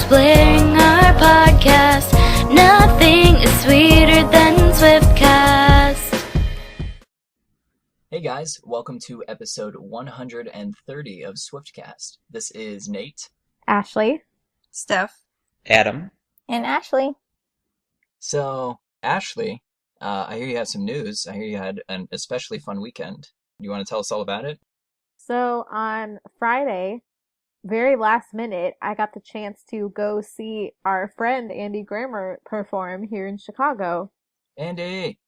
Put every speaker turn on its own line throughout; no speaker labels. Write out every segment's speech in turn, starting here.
blaring our podcast. Nothing is sweeter than Swiftcast.
Hey guys, welcome to episode 130 of Swiftcast. This is Nate,
Ashley,
Steph,
Adam,
and Ashley.
So, Ashley, I hear you have some news. I hear you had an especially fun weekend. You want to tell us all about it?
So on Friday, very last minute, I got the chance to go see our friend Andy Grammer perform here in Chicago.
Andy!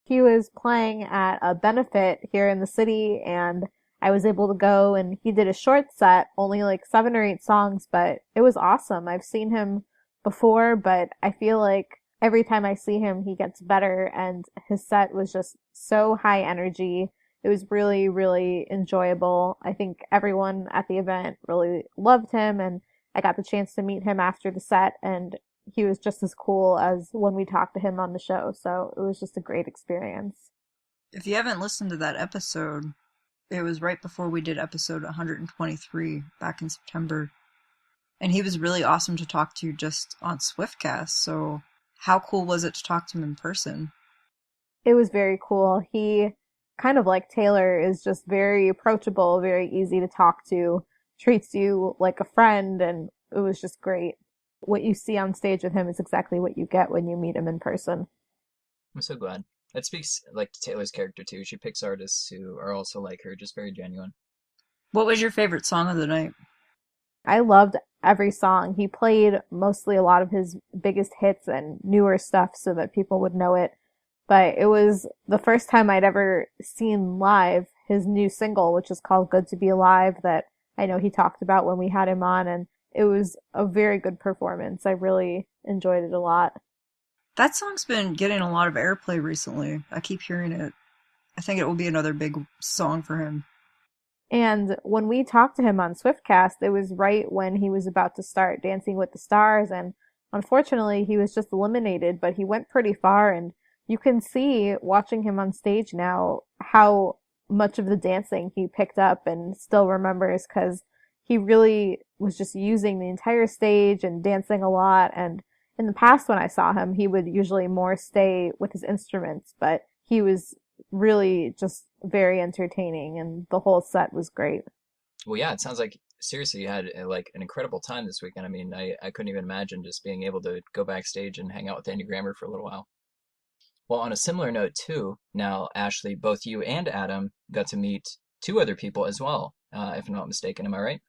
He was playing at a benefit here in the city, and I was able to go, and he did a short set, only like 7 or 8 songs, but it was awesome. I've seen him before, but I feel like every time I see him, he gets better, and his set was just so high energy. It was really, really enjoyable. I think everyone at the event really loved him, and I got the chance to meet him after the set, and he was just as cool as when we talked to him on the show, so it was just a great experience.
if you haven't listened to that episode, it was right before we did episode 123 back in September. And he was really awesome to talk to just on Swiftcast, so how cool was it to talk to him in person?
It was very cool. He, kind of like Taylor, is just very approachable, very easy to talk to, treats you like a friend, and it was just great. What you see on stage with him is exactly what you get when you meet him in person.
I'm so glad. That speaks like to Taylor's character too. She picks artists who are also like her, just very genuine.
What was your favorite song of the night?
I loved every song. He played mostly a lot of his biggest hits and newer stuff so that people would know it. But it was the first time I'd ever seen live his new single, which is called Good to Be Alive, that I know he talked about when we had him on, and it was a very good performance. I really enjoyed it a lot.
That song's been getting a lot of airplay recently. I keep hearing it. I think it will be another big song for him.
And when we talked to him on Swiftcast, it was right when he was about to start Dancing with the Stars, and unfortunately he was just eliminated, but he went pretty far, and you can see, watching him on stage now, how much of the dancing he picked up and still remembers, because he really was just using the entire stage and dancing a lot. And in the past when I saw him, he would usually more stay with his instruments, but he was really just very entertaining, and the whole set was great.
Well, yeah, it sounds like, seriously, you had like an incredible time this weekend. I mean, I couldn't even imagine just being able to go backstage and hang out with Andy Grammer for a little while. Well, on a similar note too, now, Ashley, both you and Adam got to meet 2 other people as well, if I'm not mistaken. Am I right?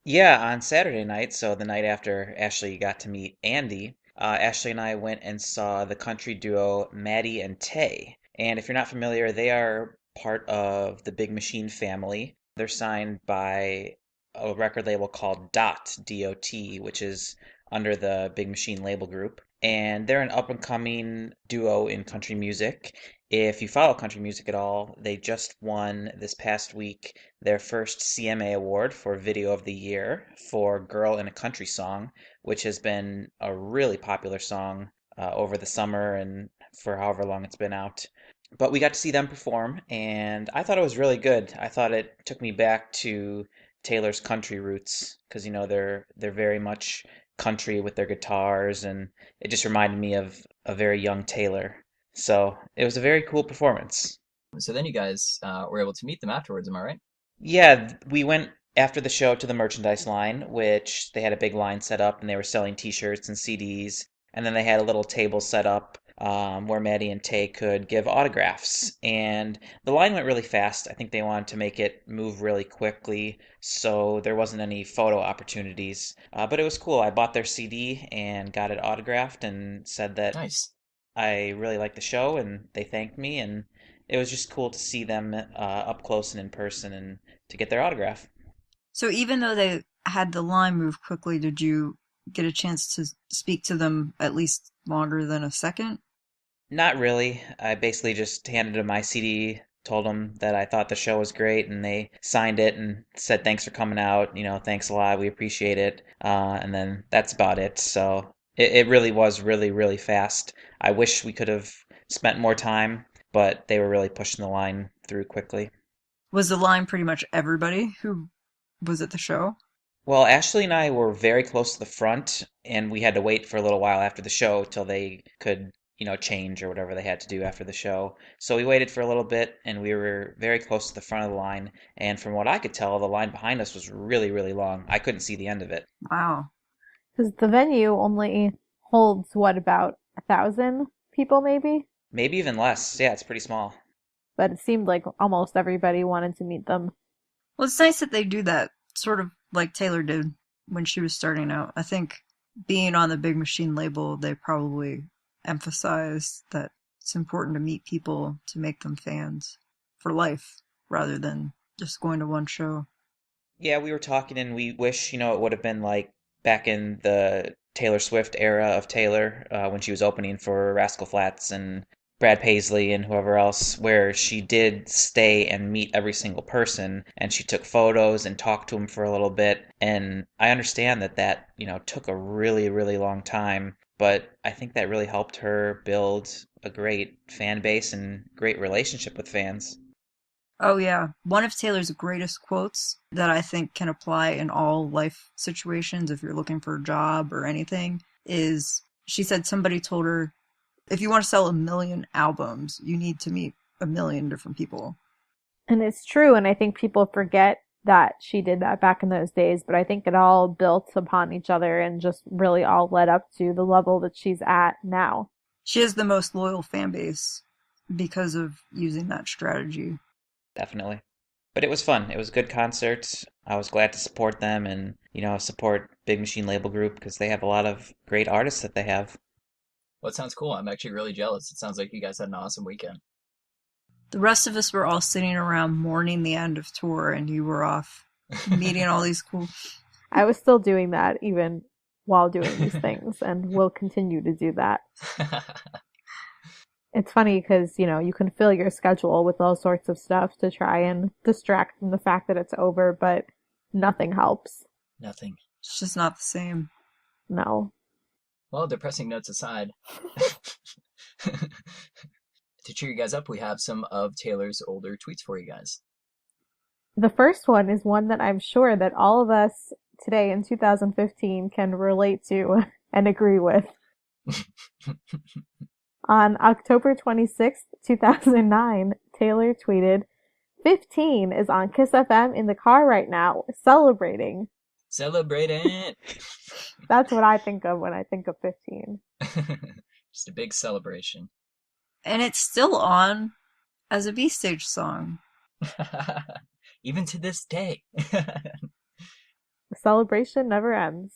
Yeah, on Saturday night, so the night after Ashley got to meet Andy, Ashley and I went and saw the country duo Maddie and Tay. And if you're not familiar, they are part of the Big Machine family. They're signed by a record label called DOT, D-O-T, which is under the Big Machine label group. And they're an up-and-coming duo in country music. If you follow country music at all, they just won this past week their first CMA award for Video of the Year for Girl in a Country Song, which has been a really popular song over the summer and for however long it's been out. But we got to see them perform, and I thought it was really good. I thought it took me back to Taylor's country roots, because they're very much country with their guitars, and it just reminded me of a very young Taylor. So it was a very cool performance.
So then you guys were able to meet them afterwards, am I right?
Yeah, we went after the show to the merchandise line, which they had a big line set up, and they were selling t-shirts and CDs. And then they had a little table set up where Maddie and Tay could give autographs. And the line went really fast. I think they wanted to make it move really quickly, so there wasn't any photo opportunities. But it was cool. I bought their CD and got it autographed and said that
Nice.
I really liked the show, and they thanked me. And it was just cool to see them up close and in person and to get their autograph.
So even though they had the line move quickly, did you get a chance to speak to them at least longer than a second?
Not really. I basically just handed them my CD, told them that I thought the show was great, and they signed it and said thanks for coming out. Thanks a lot. We appreciate it. And then that's about it. So it really was really, really fast. I wish we could have spent more time, but they were really pushing the line through quickly.
Was the line pretty much everybody who was at the show?
Well, Ashley and I were very close to the front, and we had to wait for a little while after the show till they could, change or whatever they had to do after the show. So we waited for a little bit, and we were very close to the front of the line. And from what I could tell, the line behind us was really, really long. I couldn't see the end of it.
Wow.
Because the venue only holds, what, about 1,000 people maybe?
Maybe even less. Yeah, it's pretty small.
But it seemed like almost everybody wanted to meet them.
Well, it's nice that they do that, sort of like Taylor did when she was starting out. I think being on the Big Machine label, they probably emphasized that it's important to meet people to make them fans for life rather than just going to one show.
Yeah, we were talking, and we wish, it would have been like back in the Taylor Swift era of Taylor, when she was opening for Rascal Flatts and Brad Paisley and whoever else, where she did stay and meet every single person, and she took photos and talked to them for a little bit. And I understand that, took a really, really long time, but I think that really helped her build a great fan base and great relationship with fans.
Oh, yeah. One of Taylor's greatest quotes that I think can apply in all life situations, if you're looking for a job or anything, is she said somebody told her, if you want to sell 1 million albums, you need to meet 1 million different people.
And it's true, and I think people forget that she did that back in those days, but I think it all built upon each other and just really all led up to the level that she's at now.
She has the most loyal fan base because of using that strategy.
Definitely. But it was fun. It was a good concert. I was glad to support them and, support Big Machine Label Group because they have a lot of great artists that they have.
Well, it sounds cool. I'm actually really jealous. It sounds like you guys had an awesome weekend.
The rest of us were all sitting around mourning the end of tour, and you were off meeting all these cool...
I was still doing that even while doing these things, and will continue to do that. It's funny because, you can fill your schedule with all sorts of stuff to try and distract from the fact that it's over, but nothing helps.
Nothing.
It's just not the same.
No.
Well, depressing notes aside, to cheer you guys up, we have some of Taylor's older tweets for you guys.
The first one is one that I'm sure that all of us today in 2015 can relate to and agree with. On October 26th, 2009, Taylor tweeted, 15 is on Kiss FM in the car right now, celebrating.
Celebrating!
That's what I think of when I think of 15.
Just a big celebration.
And it's still on as a B-stage song.
Even to this day.
The celebration never ends.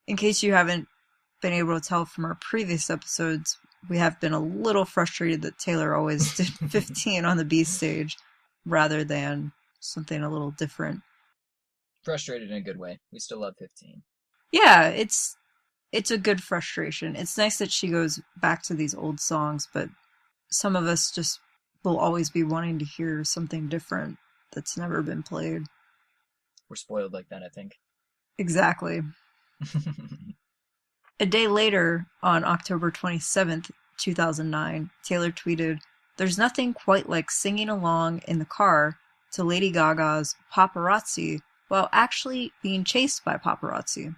In case you haven't been able to tell from our previous episodes, we have been a little frustrated that Taylor always did 15 on the B stage rather than something a little different.
Frustrated in a good way. We still love 15.
Yeah, it's a good frustration. It's nice that she goes back to these old songs, but some of us just will always be wanting to hear something different that's never been played.
We're spoiled like that, I think.
Exactly. A day later, on October 27th, 2009, Taylor tweeted, "There's nothing quite like singing along in the car to Lady Gaga's Paparazzi while actually being chased by paparazzi."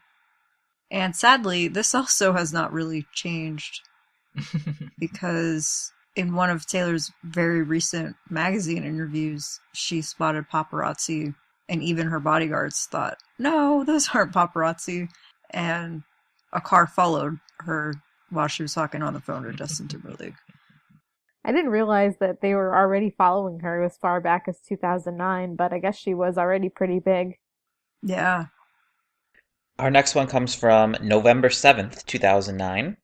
And sadly, this also has not really changed because in one of Taylor's very recent magazine interviews, she spotted paparazzi, and even her bodyguards thought, no, those aren't paparazzi. And a car followed her while she was talking on the phone to Justin Timberlake.
I didn't realize that they were already following her as far back as 2009, but I guess she was already pretty big.
Yeah.
Our next one comes from November 7th, 2009.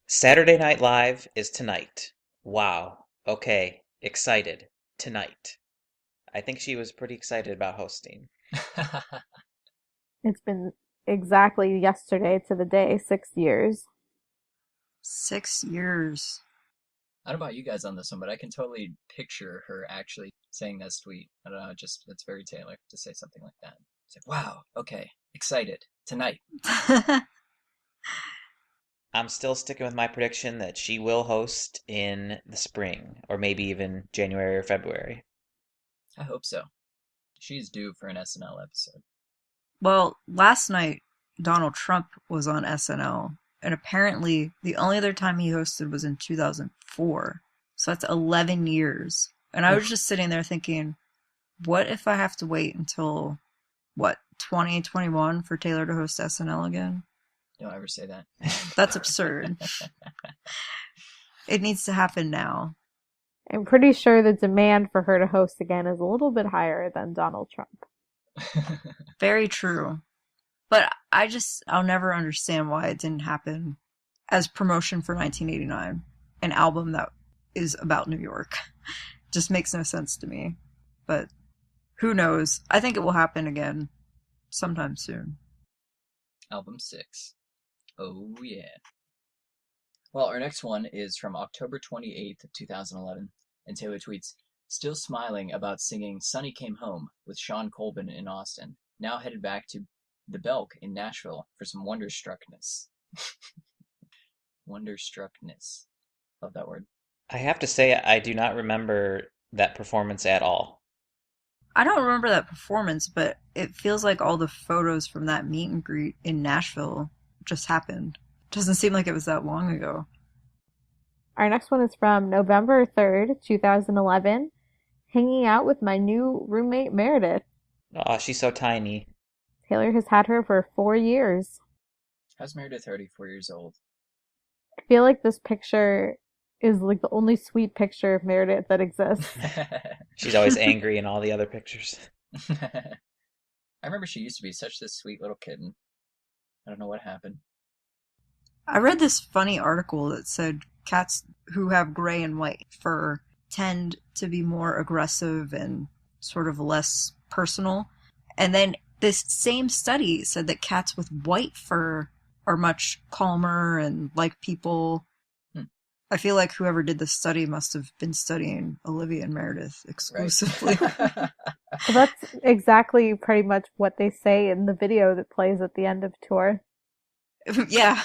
Saturday Night Live is tonight. Wow. Okay. Excited. Tonight. I think she was pretty excited about hosting.
It's been exactly yesterday to the day, 6 years.
6 years.
I don't know about you guys on this one, but I can totally picture her actually saying that tweet. I don't know, it's very Taylor to say something like that. It's like, wow, okay, excited, tonight.
I'm still sticking with my prediction that she will host in the spring, or maybe even January or February.
I hope so. She's due for an SNL episode.
Well, last night, Donald Trump was on SNL, and apparently the only other time he hosted was in 2004. So that's 11 years. And I was just sitting there thinking, what if I have to wait until, 2021 for Taylor to host SNL again?
Don't ever say that.
That's absurd. It needs to happen now.
I'm pretty sure the demand for her to host again is a little bit higher than Donald Trump.
Very true. But I'll never understand why it didn't happen as promotion for 1989, an album that is about New York. Just makes no sense to me. But who knows? I think it will happen again sometime soon.
Album 6. Oh, yeah. Well, our next one is from October 28th, 2011, and Taylor tweets, "Still smiling about singing Sonny Came Home with Sean Colvin in Austin. Now headed back to the Belk in Nashville for some wonderstruckness." Wonderstruckness. Love that word.
I have to say, I do not remember that performance at all.
I don't remember that performance, but it feels like all the photos from that meet and greet in Nashville just happened. Doesn't seem like it was that long ago.
Our next one is from November 3rd, 2011. Hanging out with my new roommate, Meredith.
Oh, she's so tiny.
Taylor has had her for 4 years.
How's Meredith already 4 years old?
I feel like this picture is like the only sweet picture of Meredith that exists.
She's always angry in all the other pictures.
I remember she used to be such this sweet little kitten. I don't know what happened.
I read this funny article that said cats who have gray and white fur tend to be more aggressive and sort of less personal. And then this same study said that cats with white fur are much calmer and like people. I feel like whoever did this study must have been studying Olivia and Meredith exclusively.
Right.
Well, that's exactly pretty much what they say in the video that plays at the end of tour.
Yeah.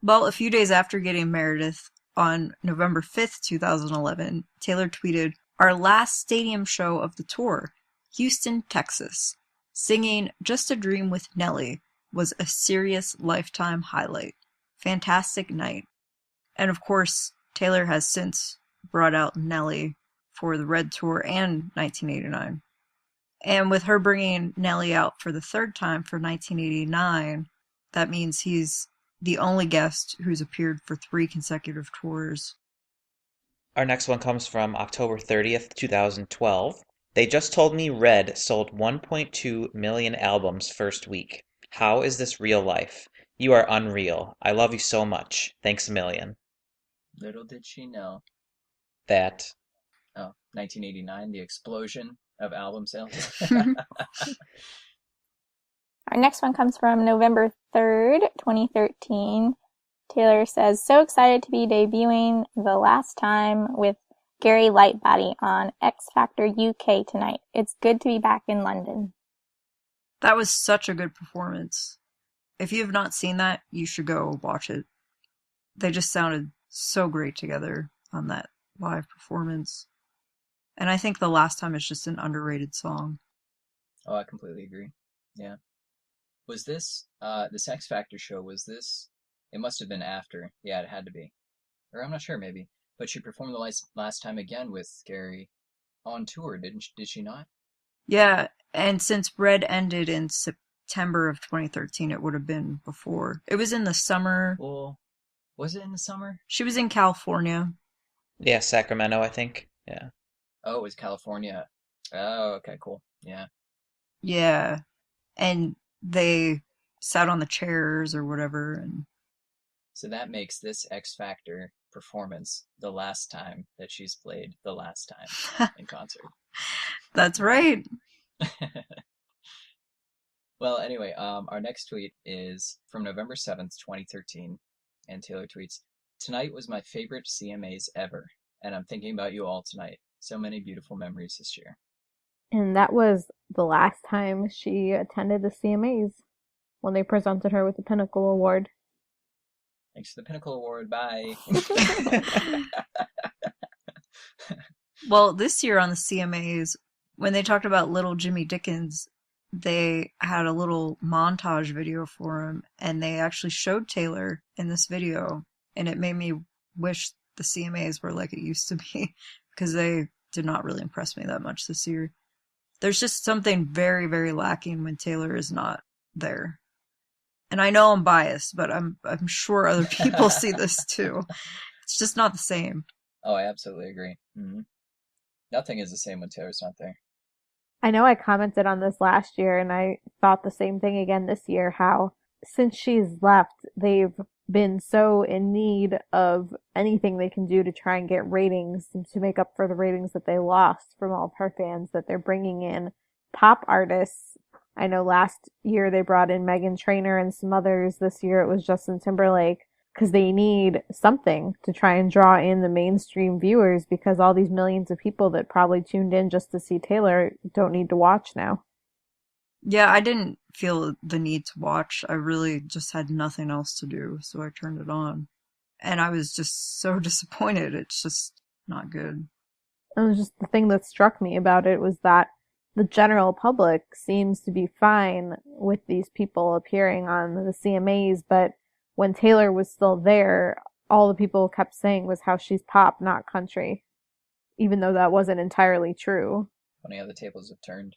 Well, a few days after getting Meredith, on November 5th, 2011, Taylor tweeted, "Our last stadium show of the tour, Houston, Texas. Singing Just a Dream with Nelly was a serious lifetime highlight. Fantastic night." And of course, Taylor has since brought out Nelly for the Red Tour and 1989. And with her bringing Nelly out for the third time for 1989, that means he's the only guest who's appeared for 3 consecutive tours.
Our next one comes from October 30th, 2012. They just told me Red sold 1.2 million albums first week. How is this real life? You are unreal. I love you so much. Thanks a million.
Little did she know.
That.
1989, the explosion of album sales.
Our next one comes from November 3rd, 2013. Taylor says, "So excited to be debuting The Last Time with Gary Lightbody on X Factor UK tonight. It's good to be back in London."
That was such a good performance. If you have not seen that, you should go watch it. They just sounded so great together on that live performance. And I think The Last Time is just an underrated song.
Oh, I completely agree. Yeah. Was this, this X Factor show, was this, it must have been after. Yeah, it had to be. Or I'm not sure, maybe. But she performed the last time again with Gary on tour, did she not?
Yeah, and since Red ended in September of 2013, it would have been before. It was in the summer.
Well, was it in the summer?
She was in California.
Yeah, Sacramento, I think. Yeah.
Oh, it was California. Oh, okay, cool. Yeah.
Yeah. And they sat on the chairs or whatever. And
So that makes this X Factor performance the last time that she's played the last time in concert.
That's right.
Well, anyway, our next tweet is from November 7th, 2013, and Taylor tweets, "Tonight was my favorite CMAs ever, and I'm thinking about you all tonight. So many beautiful memories this year."
And that was the last time she attended the CMAs when they presented her with the Pinnacle Award.
Thanks for the Pinnacle Award. Bye.
Well, this year on the CMAs, when they talked about Little Jimmy Dickens, they had a little montage video for him, and they actually showed Taylor in this video, and it made me wish the CMAs were like it used to be, because they did not really impress me that much this year. There's just something very, very lacking when Taylor is not there. And I know I'm biased, but I'm sure other people see this too. It's just not the same.
Oh, I absolutely agree. Mm-hmm. Nothing is the same when Taylor's not there.
I know I commented on this last year, and I thought the same thing again this year, how since she's left, they've been so in need of anything they can do to try and get ratings and to make up for the ratings that they lost from all of her fans, that they're bringing in pop artists. I know last year they brought in Meghan Trainor and some others. This year it was Justin Timberlake, because they need something to try and draw in the mainstream viewers, because all these millions of people that probably tuned in just to see Taylor don't need to watch now.
Yeah, I didn't feel the need to watch. I really just had nothing else to do, so I turned it on. And I was just so disappointed. It's just not good.
It was just the thing that struck me about it was that the general public seems to be fine with these people appearing on the CMAs, but when Taylor was still there, all the people kept saying was how she's pop, not country, even though that wasn't entirely true.
Funny how the tables have turned.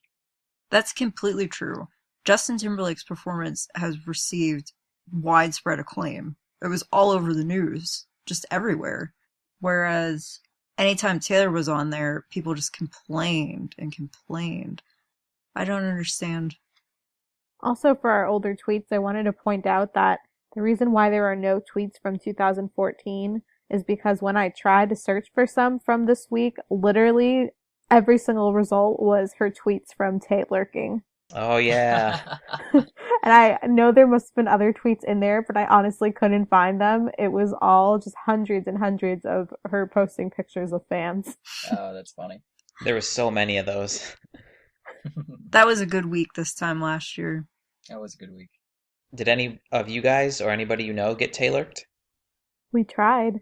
That's completely true. Justin Timberlake's performance has received widespread acclaim. It was all over the news, just everywhere. Whereas anytime Taylor was on there, people just complained and complained. I don't understand.
Also, for our older tweets, I wanted to point out that the reason why there are no tweets from 2014 is because when I tried to search for some from this week, literally every single result was her tweets from Taylorking.
Oh, yeah.
And I know there must have been other tweets in there, but I honestly couldn't find them. It was all just hundreds and hundreds of her posting pictures of fans.
Oh, that's funny.
There were so many of those.
That was a good week this time last year.
That was a good week.
Did any of you guys or anybody you know get Taylored?
We tried.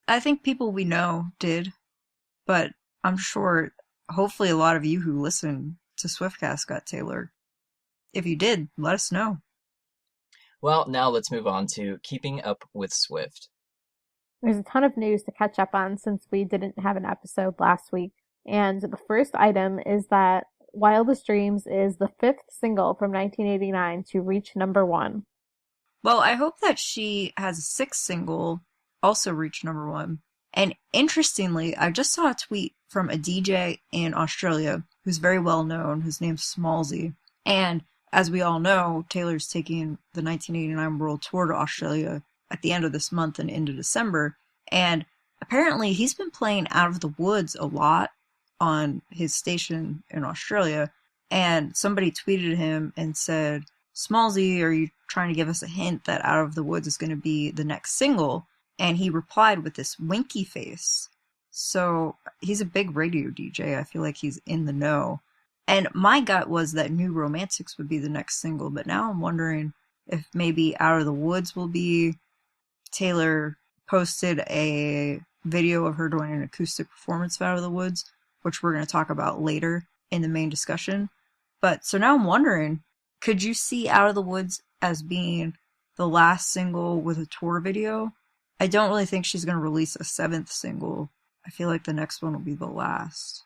I think people we know did, but I'm sure hopefully a lot of you who listen to Swiftcast got Taylored. If you did, let us know.
Well, now let's move on to keeping up with Swift.
There's a ton of news to catch up on since we didn't have an episode last week. And the first item is that Wildest Dreams is the 5th single from 1989 to reach number 1.
Well, I hope that she has a 6th single also reach number 1. And interestingly, I just saw a tweet from a DJ in Australia who's very well known. His name's Smallsy. And as we all know, Taylor's taking the 1989 World Tour to Australia at the end of this month and into December. And apparently he's been playing Out of the Woods a lot on his station in Australia. And somebody tweeted him and said, Smallsy, are you trying to give us a hint that Out of the Woods is going to be the next single? And he replied with this winky face. So he's a big radio DJ. I feel like he's in the know. And my gut was that New Romantics would be the next single, but now I'm wondering if maybe Out of the Woods will be. Taylor posted a video of her doing an acoustic performance of Out of the Woods, which we're going to talk about later in the main discussion. But so now I'm wondering, could you see Out of the Woods as being the last single with a tour video? I don't really think she's going to release a 7th single. I feel like the next one will be the last.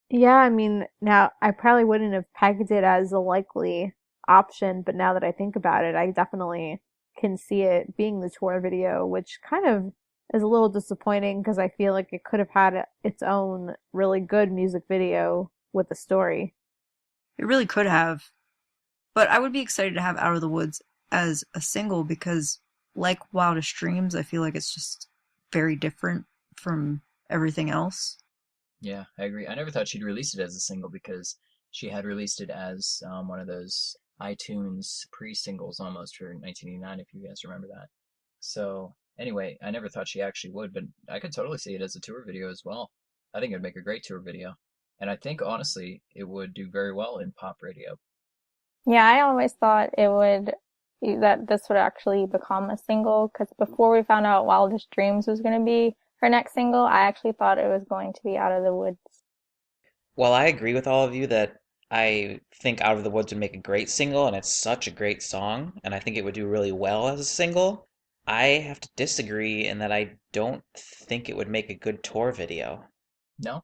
Yeah, I mean, now I probably wouldn't have pegged it as a likely option, but now that I think about it, I definitely can see it being the tour video, which kind of is a little disappointing because I feel like it could have had its own really good music video with a story.
It really could have. But I would be excited to have Out of the Woods as a single because, like Wildest Dreams, I feel like it's just very different from everything else.
Yeah, I agree. I never thought she'd release it as a single because she had released it as one of those iTunes pre-singles almost for 1989, if you guys remember that. So anyway, I never thought she actually would, but I could totally see it as a tour video as well. I think it would make a great tour video. And I think, honestly, it would do very well in pop radio.
Yeah, I always thought that this would actually become a single, because before we found out Wildest Dreams was going to be her next single, I actually thought it was going to be Out of the Woods.
While I agree with all of you that I think Out of the Woods would make a great single, and it's such a great song, and I think it would do really well as a single, I have to disagree in that I don't think it would make a good tour video.
No?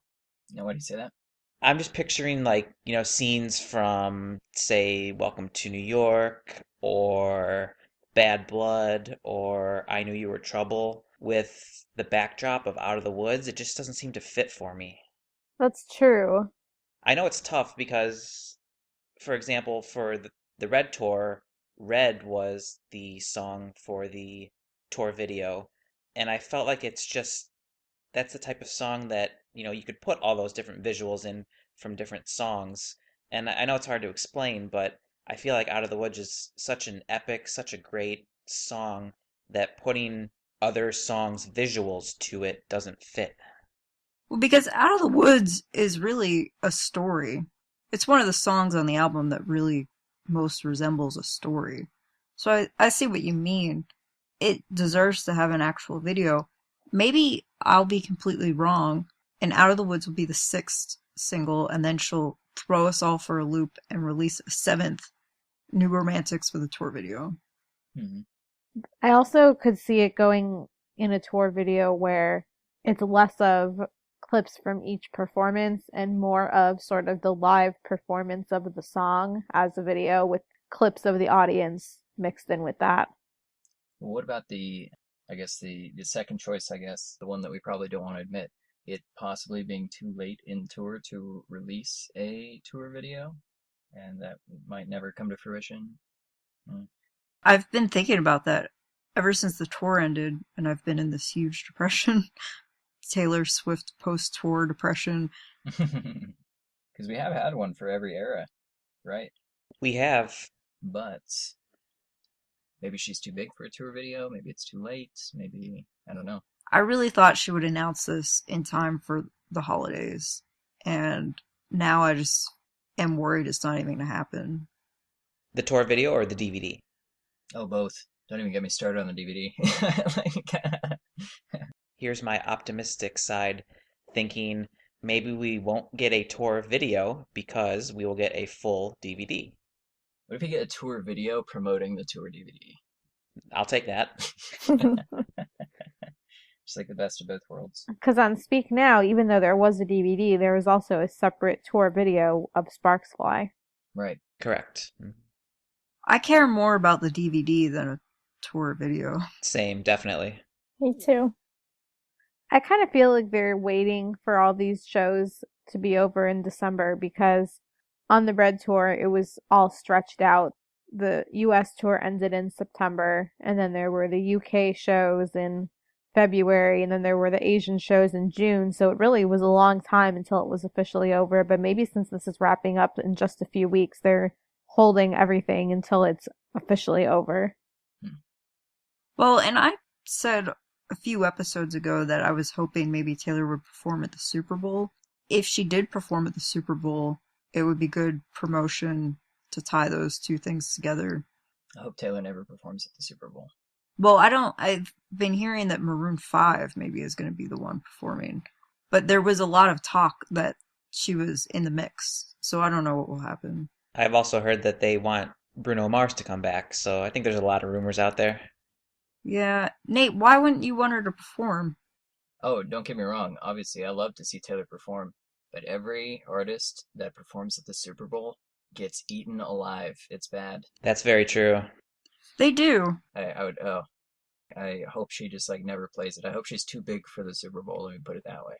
No, why do you say that?
I'm just picturing like, scenes from, say, Welcome to New York or Bad Blood or I Knew You Were Trouble with the backdrop of Out of the Woods. It just doesn't seem to fit for me.
That's true.
I know it's tough because, for example, for the Red tour, Red was the song for the tour video, and I felt like that's the type of song that, you could put all those different visuals in from different songs. And I know it's hard to explain, but I feel like Out of the Woods is such an epic, such a great song that putting other songs' visuals to it doesn't fit.
Well, because Out of the Woods is really a story. It's one of the songs on the album that really most resembles a story. So I see what you mean. It deserves to have an actual video. Maybe I'll be completely wrong, and Out of the Woods will be the 6th single, and then she'll throw us all for a loop and release a 7th, New Romantics, with a tour video.
Mm-hmm.
I also could see it going in a tour video where it's less of clips from each performance and more of sort of the live performance of the song as a video with clips of the audience mixed in with that.
Well, what about the second choice, the one that we probably don't want to admit, it possibly being too late in tour to release a tour video, and that might never come to fruition?
I've been thinking about that ever since the tour ended, and I've been in this huge depression. Taylor Swift post-tour depression.
Because we have had one for every era, right?
We have.
But maybe she's too big for a tour video, maybe it's too late, maybe, I don't know.
I really thought she would announce this in time for the holidays, and now I just am worried it's not even going to happen.
The tour video or the DVD?
Oh, both. Don't even get me started on the DVD.
Here's my optimistic side, thinking maybe we won't get a tour video because we will get a full DVD.
What if you get a tour video promoting the tour DVD?
I'll take that.
Just like the best of both worlds.
Because on Speak Now, even though there was a DVD, there was also a separate tour video of Sparks Fly.
Right.
Correct.
I care more about the DVD than a tour video.
Same, definitely.
Me too.
I kind of feel like they're waiting for all these shows to be over in December because on the Red Tour, it was all stretched out. The US tour ended in September, and then there were the UK shows in February, and then there were the Asian shows in June, so it really was a long time until it was officially over. But maybe since this is wrapping up in just a few weeks, they're holding everything until it's officially over.
Well, and I said a few episodes ago that I was hoping maybe Taylor would perform at the Super Bowl. If she did perform at the Super Bowl, it would be good promotion to tie those two things together.
I hope Taylor never performs at the Super Bowl.
Well, I've been hearing that Maroon 5 maybe is going to be the one performing. But there was a lot of talk that she was in the mix, so I don't know what will happen.
I've also heard that they want Bruno Mars to come back, so I think there's a lot of rumors out there.
Yeah. Nate, why wouldn't you want her to perform?
Oh, don't get me wrong. Obviously, I love to see Taylor perform. But every artist that performs at the Super Bowl gets eaten alive. It's bad.
That's very true.
They do.
I hope she just never plays it. I hope she's too big for the Super Bowl. Let me put it that way.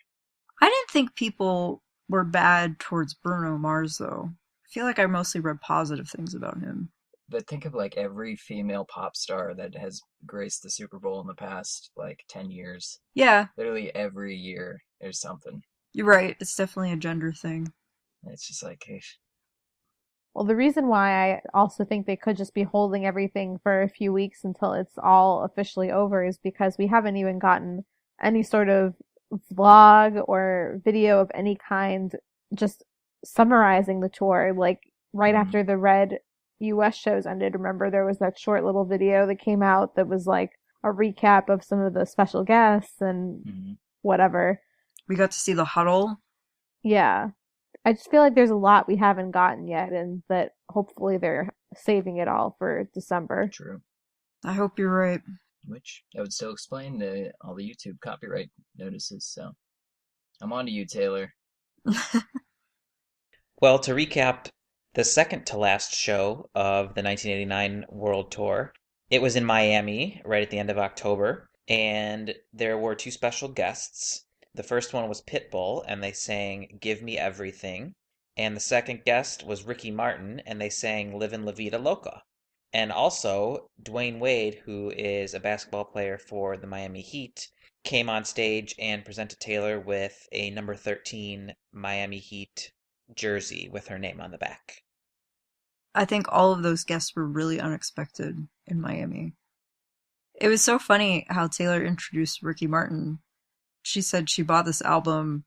I didn't think people were bad towards Bruno Mars, though. I feel like I mostly read positive things about him.
But think of every female pop star that has graced the Super Bowl in the past 10 years.
Yeah.
Literally every year there's something.
You're right. It's definitely a gender thing.
It's just hey.
Well, the reason why I also think they could just be holding everything for a few weeks until it's all officially over is because we haven't even gotten any sort of vlog or video of any kind just summarizing the tour. Right after the Red US shows ended, remember there was that short little video that came out that was a recap of some of the special guests and whatever.
We got to see the huddle.
Yeah. I just feel like there's a lot we haven't gotten yet, and that hopefully they're saving it all for December.
True.
I hope you're right.
Which that would still explain all the YouTube copyright notices. So I'm on to you, Taylor.
Well, to recap the second to last show of the 1989 World Tour, it was in Miami right at the end of October, and there were two special guests. The first one was Pitbull, and they sang Give Me Everything. And the second guest was Ricky Martin, and they sang Livin' La Vida Loca. And also, Dwayne Wade, who is a basketball player for the Miami Heat, came on stage and presented Taylor with a number 13 Miami Heat jersey with her name on the back.
I think all of those guests were really unexpected in Miami. It was so funny how Taylor introduced Ricky Martin. She said she bought this album.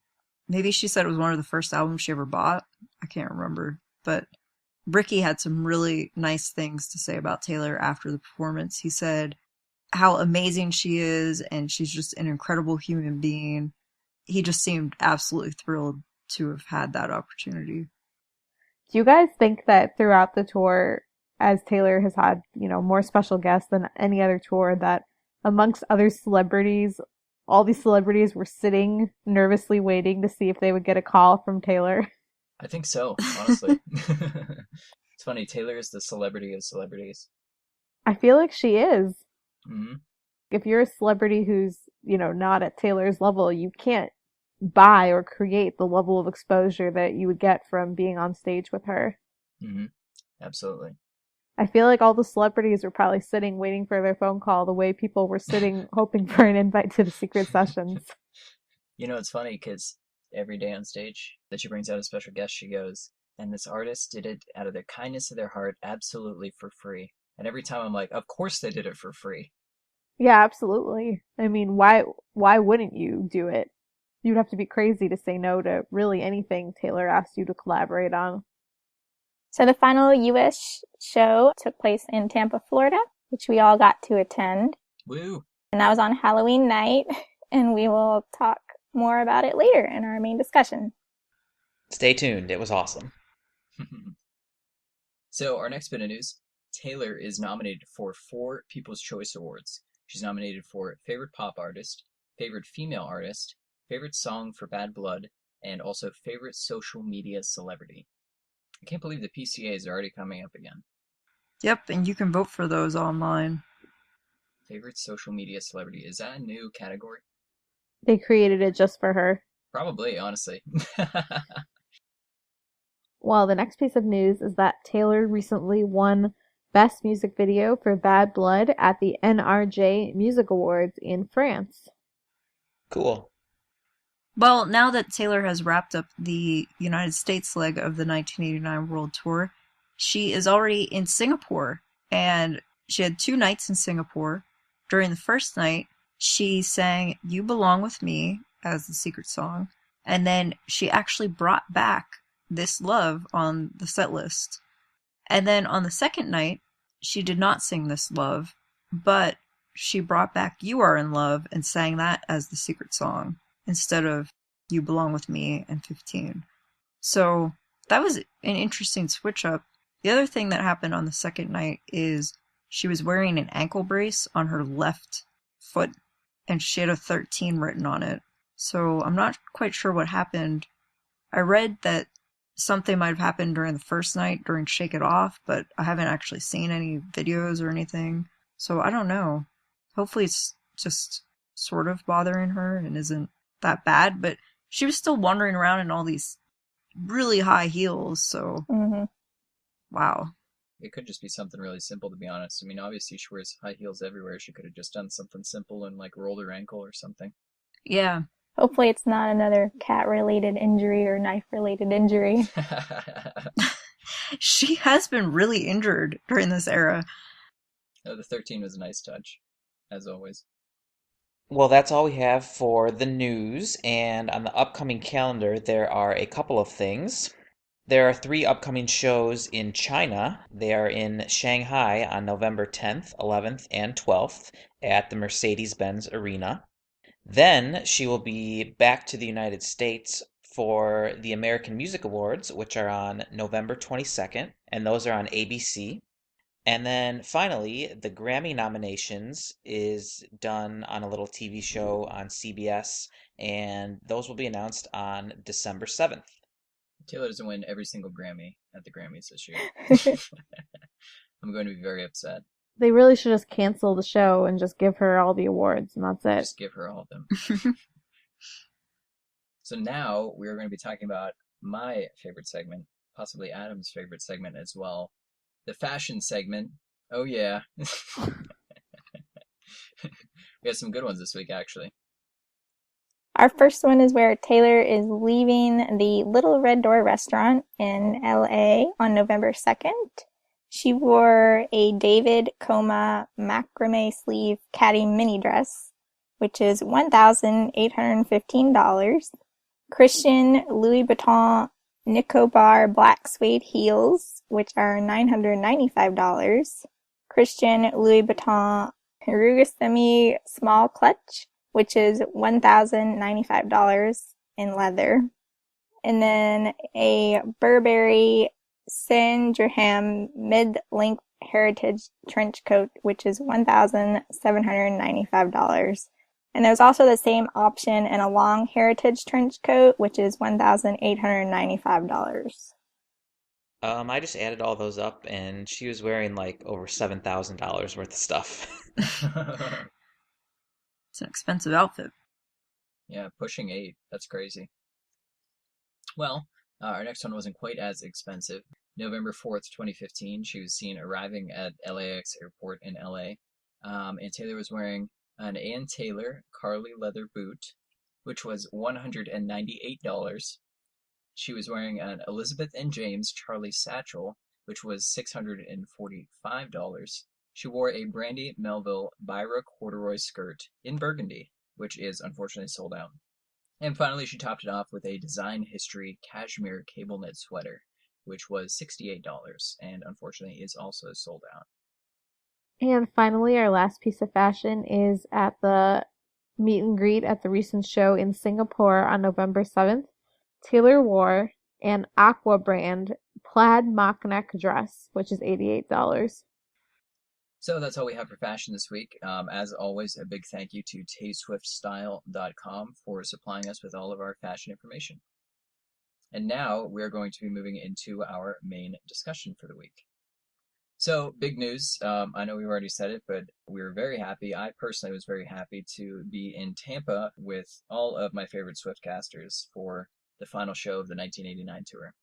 Maybe she said it was one of the first albums she ever bought. I can't remember. But Ricky had some really nice things to say about Taylor after the performance. He said how amazing she is, and she's just an incredible human being. He just seemed absolutely thrilled to have had that opportunity.
Do you guys think that throughout the tour, as Taylor has had, more special guests than any other tour, that amongst other celebrities, all these celebrities were sitting nervously waiting to see if they would get a call from Taylor?
I think so, honestly. It's funny, Taylor is the celebrity of celebrities.
I feel like she is.
Mm-hmm.
If you're a celebrity who's, not at Taylor's level, you can't buy or create the level of exposure that you would get from being on stage with her.
Mm-hmm. Absolutely.
I feel like all the celebrities were probably sitting waiting for their phone call the way people were sitting hoping for an invite to the secret sessions.
It's funny because every day on stage that she brings out a special guest, she goes, and this artist did it out of the kindness of their heart, absolutely for free. And every time I'm like, of course they did it for free.
Yeah, absolutely. I mean, why wouldn't you do it? You'd have to be crazy to say no to really anything Taylor asked you to collaborate on.
So the final U.S. show took place in Tampa, Florida, which we all got to attend.
Woo!
And that was on Halloween night, and we will talk more about it later in our main discussion.
Stay tuned. It was awesome.
So our next bit of news, Taylor is nominated for 4 People's Choice Awards. She's nominated for Favorite Pop Artist, Favorite Female Artist, Favorite Song for Bad Blood, and also Favorite Social Media Celebrity. I can't believe the PCAs are already coming up again.
Yep, and you can vote for those online.
Favorite Social Media Celebrity. Is that a new category?
They created it just for her.
Probably, honestly.
Well, the next piece of news is that Taylor recently won Best Music Video for Bad Blood at the NRJ Music Awards in France.
Cool.
Well, now that Taylor has wrapped up the United States leg of the 1989 World Tour, she is already in Singapore, and she had 2 nights in Singapore. During the first night, she sang You Belong With Me as the secret song, and then she actually brought back This Love on the set list. And then on the second night, she did not sing This Love, but she brought back You Are In Love and sang that as the secret song, instead of You Belong With Me and 15. So that was an interesting switch up. The other thing that happened on the second night is she was wearing an ankle brace on her left foot, and she had a 13 written on it. So I'm not quite sure what happened. I read that something might have happened during the first night during Shake It Off, but I haven't actually seen any videos or anything. So I don't know. Hopefully it's just sort of bothering her and isn't that bad, but she was still wandering around in all these really high heels, so wow.
It could just be something really simple, to be honest. I mean, obviously she wears high heels everywhere. She could have just done something simple and rolled her ankle or something.
Yeah.
Hopefully it's not another cat-related injury or knife-related injury.
She has been really injured during this era.
Oh, the 13 was a nice touch, as always.
Well, that's all we have for the news, and on the upcoming calendar, there are a couple of things. There are 3 upcoming shows in China. They are in Shanghai on November 10th, 11th, and 12th at the Mercedes-Benz Arena. Then she will be back to the United States for the American Music Awards, which are on November 22nd, and those are on ABC. And then finally, the Grammy nominations is done on a little TV show on CBS, and those will be announced on December 7th.
Taylor doesn't win every single Grammy at the Grammys this year. I'm going to be very upset.
They really should just cancel the show and just give her all the awards, and that's it.
Just give her all of them. So now we're going to be talking about my favorite segment, possibly Adam's favorite segment as well. The fashion segment. Oh, yeah. We had some good ones this week, actually.
Our first one is where Taylor is leaving the Little Red Door restaurant in LA on November 2nd. She wore a David Coma macrame sleeve caddy mini dress, which is $1,815. Christian Louis Vuitton Nicobar black suede heels, which are $995. Christian Louis Vuitton Rugosemi small clutch, which is $1,095 in leather. And then a Burberry Sandringham mid-length heritage trench coat, which is $1,795. And there's also the same option in a long heritage trench coat, which is $1,895.
I just added all those up, and she was wearing like over $7,000 worth of stuff.
It's an expensive outfit.
Yeah, pushing 8. That's crazy. Well, our next one wasn't quite as expensive. November 4th, 2015, she was seen arriving at LAX airport in LA. And Taylor was wearing an Ann Taylor Carly leather boot, which was $198. She was wearing an Elizabeth and James Charlie satchel, which was $645. She wore a Brandy Melville Byra corduroy skirt in burgundy, which is unfortunately sold out. And finally, she topped it off with a Design History cashmere cable knit sweater, which was $68 and unfortunately is also sold out.
And finally, our last piece of fashion is at the meet and greet at the recent show in Singapore on November 7th. Taylor wore an Aqua brand plaid mock neck dress, which is $88.
So that's all we have for fashion this week. As always, a big thank you to tayswiftstyle.com for supplying us with all of our fashion information. And now we're going to be moving into our main discussion for the week. So, big news. I know we've already said it, but we were very happy. I personally was very happy to be in Tampa with all of my favorite Swiftcasters for the final show of the 1989 tour.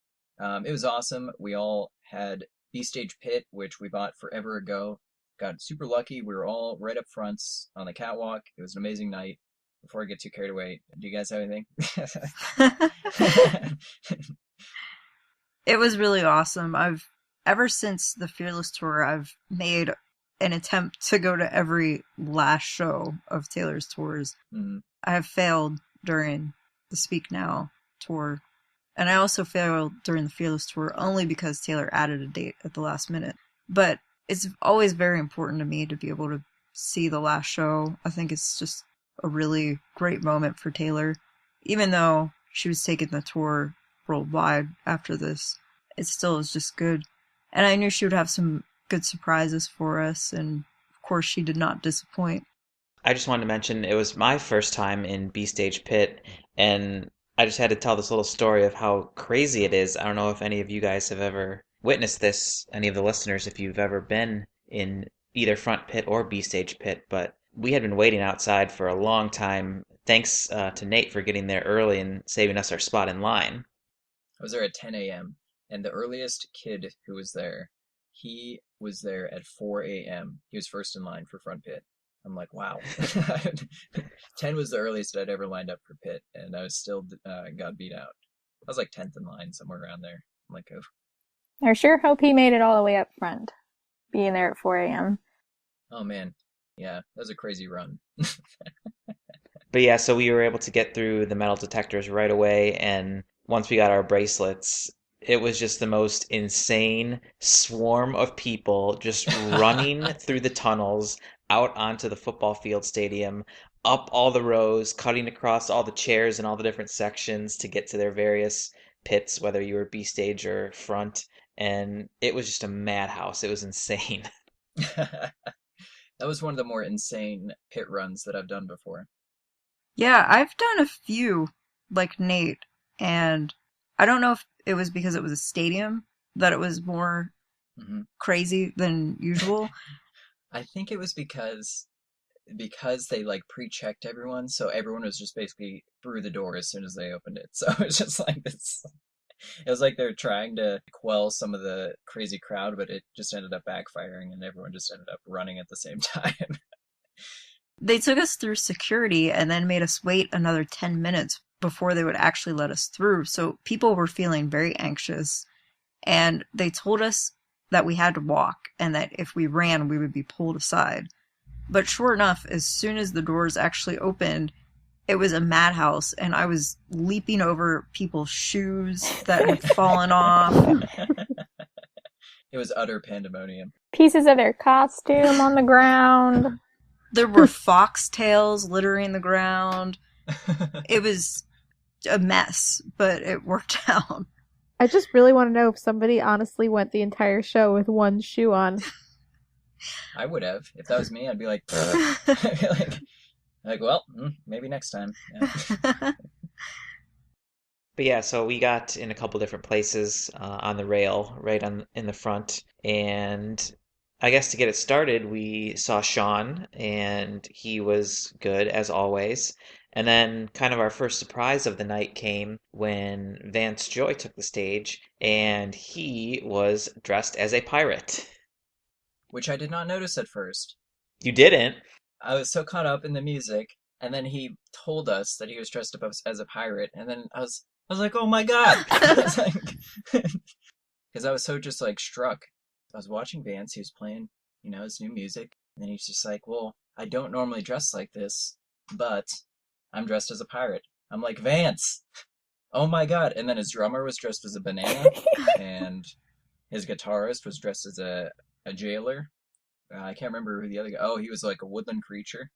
It was awesome. We all had B-Stage Pit, which we bought forever ago. Got super lucky. We were all right up front on the catwalk. It was an amazing night. Before I get too carried away, do you guys have anything?
It was really awesome. Ever since the Fearless Tour, I've made an attempt to go to every last show of Taylor's tours.
Mm-hmm.
I have failed during the Speak Now tour, and I also failed during the Fearless Tour only because Taylor added a date at the last minute. But it's always very important to me to be able to see the last show. I think it's just a really great moment for Taylor. Even though she was taking the tour worldwide after this, it still is just good. And I knew she would have some good surprises for us, and of course she did not disappoint.
I just wanted to mention it was my first time in B-Stage Pit, and I just had to tell this little story of how crazy it is. I don't know if any of you guys have ever witnessed this, any of the listeners, if you've ever been in either front pit or B-Stage Pit, but we had been waiting outside for a long time. Thanks to Nate for getting there early and saving us our spot in line.
I was there at 10 a.m., and the earliest kid who was there, he was there at 4 a.m. He was first in line for front pit. I'm like, wow. 10 was the earliest I'd ever lined up for pit, and I was still got beat out. I was like 10th in line, somewhere around there. I'm like, oh.
I sure hope he made it all the way up front, being there at 4 a.m.
Oh, man. Yeah, that was a crazy run.
But yeah, so we were able to get through the metal detectors right away, and once we got our bracelets, it was just the most insane swarm of people just running through the tunnels out onto the football field stadium. up all the rows, cutting across all the chairs and all the different sections to get to their various pits, whether you were B stage or front. And it was just a madhouse. It was insane.
That was one of the more insane pit runs that I've done before.
Yeah, I've done a few, like Nate, and I don't know if it was because it was a stadium that it was more crazy than usual.
I think it was because they like pre-checked everyone, so everyone was just basically through the door as soon as they opened it. So it was just like this. It was like they're trying to quell some of the crazy crowd, but it just ended up backfiring, and everyone just ended up running at the same time.
They took us through security and then made us wait another 10 minutes before they would actually let us through. So people were feeling very anxious, and they told us that we had to walk and that if we ran, we would be pulled aside. But sure enough, as soon as the doors actually opened, it was a madhouse, and I was leaping over people's shoes that had fallen off.
It was utter pandemonium.
Pieces of their costume on the ground.
There were foxtails littering the ground. It was a mess, but it worked out.
I just really want to know if somebody honestly went the entire show with one shoe on.
I would have. If that was me, I'd be like, I'd be like, well, maybe next time. Yeah.
But yeah, so we got in a couple different places on the rail, right in the front. And I guess to get it started, we saw Sean, and he was good as always. And then kind of our first surprise of the night came when Vance Joy took the stage, and he was dressed as a pirate.
Which I did not notice at first.
You didn't?
I was so caught up in the music, and then he told us that he was dressed up as a pirate, and then I was like, oh my god! Because I was so just like struck. I was watching Vance, he was playing, his new music, and then he's just like, well, I don't normally dress like this, but I'm dressed as a pirate. I'm like, Vance! Oh my god! And then his drummer was dressed as a banana, and his guitarist was dressed as a jailer. I can't remember who the other guy. Oh, he was like a woodland creature.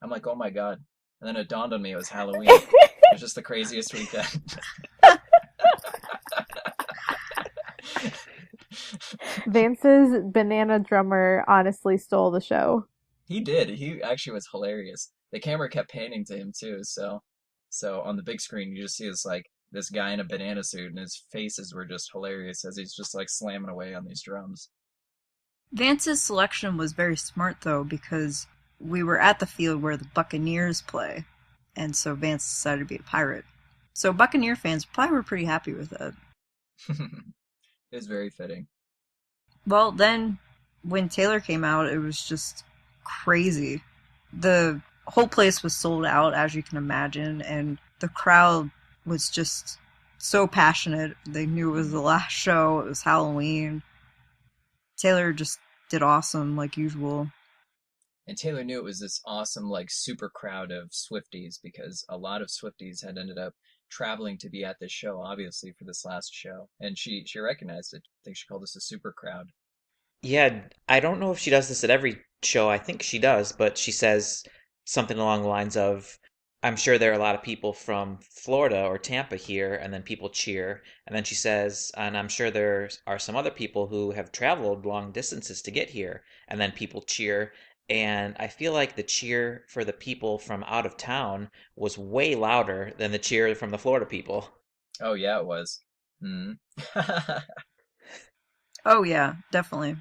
I'm like, oh my god. And then it dawned on me it was Halloween. It was just the craziest weekend.
Vance's banana drummer honestly stole the show.
He did. He actually was hilarious. The camera kept panning to him too, so on the big screen you just see this guy in a banana suit, and his faces were just hilarious as he's just like slamming away on these drums.
Vance's selection was very smart, though, because we were at the field where the Buccaneers play, and so Vance decided to be a pirate. So Buccaneer fans probably were pretty happy with that.
It was very fitting.
Well, then, when Taylor came out, it was just crazy. The whole place was sold out, as you can imagine, and the crowd was just so passionate. They knew it was the last show, it was Halloween. Taylor just did awesome, like usual.
And Taylor knew it was this awesome, like, super crowd of Swifties, because a lot of Swifties had ended up traveling to be at this show, obviously, for this last show. And she recognized it. I think she called us a super crowd.
Yeah, I don't know if she does this at every show. I think she does, but she says something along the lines of, I'm sure there are a lot of people from Florida or Tampa here, and then people cheer. And then she says, and I'm sure there are some other people who have traveled long distances to get here, and then people cheer. And I feel like the cheer for the people from out of town was way louder than the cheer from the Florida people.
Oh, yeah, it was.
Oh, yeah, definitely.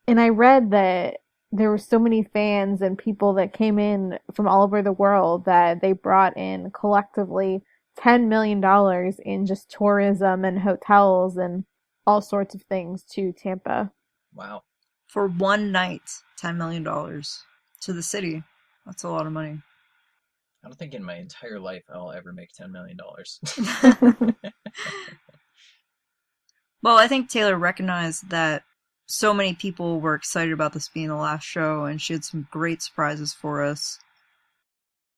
And I read that there were so many fans and people that came in from all over the world that they brought in collectively $10 million in just tourism and hotels and all sorts of things to Tampa.
Wow.
For one night, $10 million to the city. That's a lot of money.
I don't think in my entire life I'll ever make $10 million.
Well, I think Taylor recognized that so many people were excited about this being the last show, and she had some great surprises for us.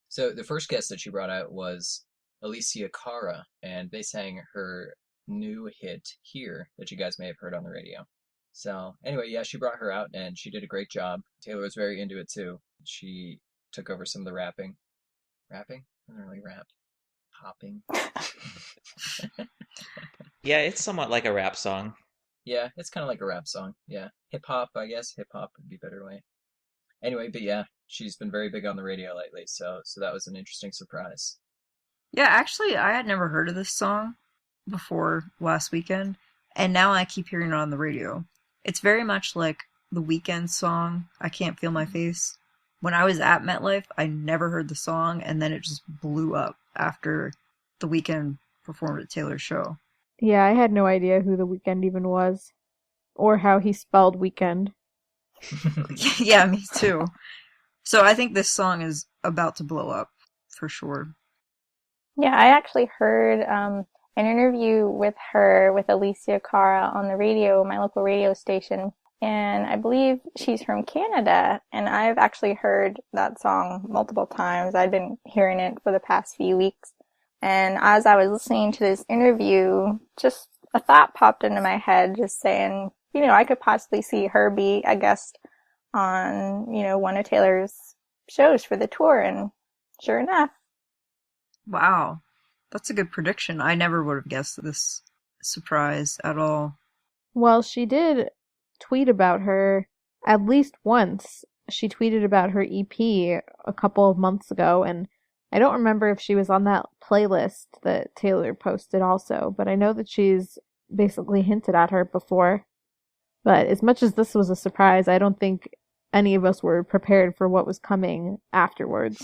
So the first guest that she brought out was Alicia Cara, and they sang her new hit Here that you guys may have heard on the radio. So anyway, yeah, she brought her out and she did a great job. Taylor was very into it too. She took over some of the rapping. Rapping? I don't really rap. Hopping.
Yeah, it's somewhat like a rap song.
Yeah, it's kind of like a rap song. Yeah. Hip hop, I guess. Hip hop would be a better way. Anyway, but yeah, she's been very big on the radio lately, so that was an interesting surprise.
Yeah, actually, I had never heard of this song before last weekend, and now I keep hearing it on the radio. It's very much like the Weeknd song, I Can't Feel My Face. When I was at MetLife, I never heard the song, and then it just blew up after the Weeknd performed at Taylor's show.
Yeah, I had no idea who the Weeknd even was, or how he spelled weekend.
Yeah, me too. So I think this song is about to blow up, for sure.
Yeah, I actually heard an interview with her with Alicia Cara on the radio, my local radio station, and I believe she's from Canada, and I've actually heard that song multiple times. I've been hearing it for the past few weeks, and as I was listening to this interview, just a thought popped into my head, just saying, you know, I could possibly see her be a guest on, you know, one of Taylor's shows for the tour, and sure enough.
Wow, that's a good prediction. I never would have guessed this surprise at all.
Well, she did tweet about her at least once. She tweeted about her EP a couple of months ago, and I don't remember if she was on that playlist that Taylor posted also, but I know that she's basically hinted at her before. But as much as this was a surprise, I don't think any of us were prepared for what was coming afterwards.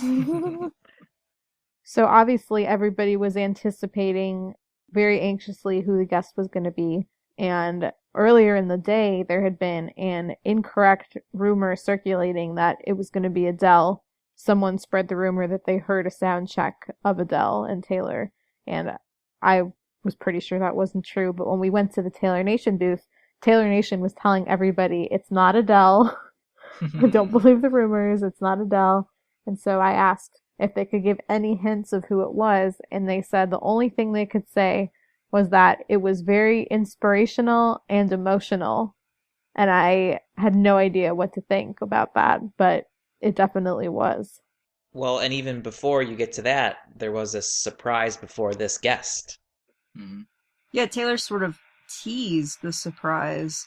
So obviously everybody was anticipating very anxiously who the guest was going to be. And earlier in the day, there had been an incorrect rumor circulating that it was going to be Adele. Someone spread the rumor that they heard a sound check of Adele and Taylor. And I was pretty sure that wasn't true. But when we went to the Taylor Nation booth, Taylor Nation was telling everybody, it's not Adele. Don't believe the rumors. It's not Adele. And so I asked if they could give any hints of who it was, and they said the only thing they could say was that it was very inspirational and emotional. And I had no idea what to think about that, but it definitely was.
Well, and even before you get to that, there was a surprise before this guest.
Mm-hmm.
Yeah, Taylor sort of teased the surprise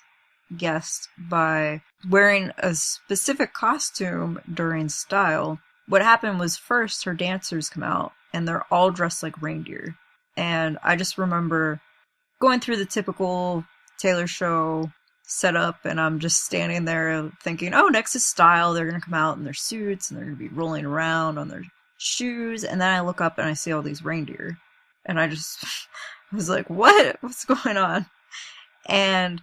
guest by wearing a specific costume during Style. What happened was first her dancers come out and they're all dressed like reindeer. And I just remember going through the typical Taylor show setup, and I'm just standing there thinking, oh, next is Style. They're going to come out in their suits and they're going to be rolling around on their shoes. And then I look up and I see all these reindeer. And I just was like, what? What's going on? And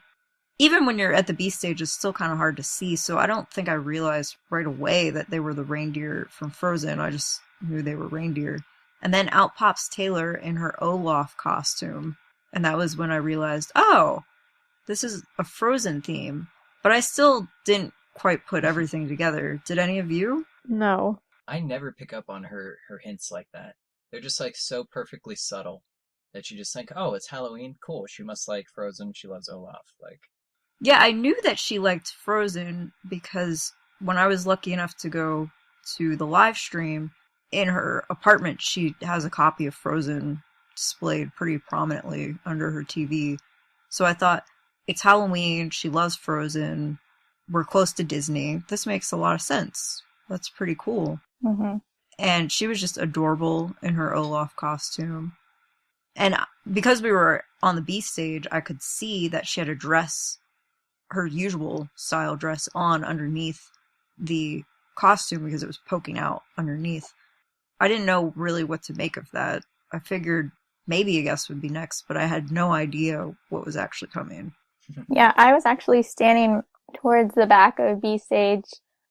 even when you're at the B stage, it's still kind of hard to see, so I don't think I realized right away that they were the reindeer from Frozen. I just knew they were reindeer. And then out pops Taylor in her Olaf costume, and that was when I realized, oh, this is a Frozen theme. But I still didn't quite put everything together. Did any of you?
No.
I never pick up on her hints like that. They're just like so perfectly subtle that you just think, oh, it's Halloween? Cool. She must like Frozen. She loves Olaf. Like,
yeah, I knew that she liked Frozen because when I was lucky enough to go to the live stream, in her apartment, she has a copy of Frozen displayed pretty prominently under her TV. So I thought, it's Halloween, she loves Frozen, we're close to Disney. This makes a lot of sense. That's pretty cool.
Mm-hmm.
And she was just adorable in her Olaf costume. And because we were on the B stage, I could see that she had a dress, her usual style dress, on underneath the costume because it was poking out underneath. I didn't know really what to make of that. I figured maybe a guest would be next, but I had no idea what was actually coming.
Yeah, I was actually standing towards the back of B stage,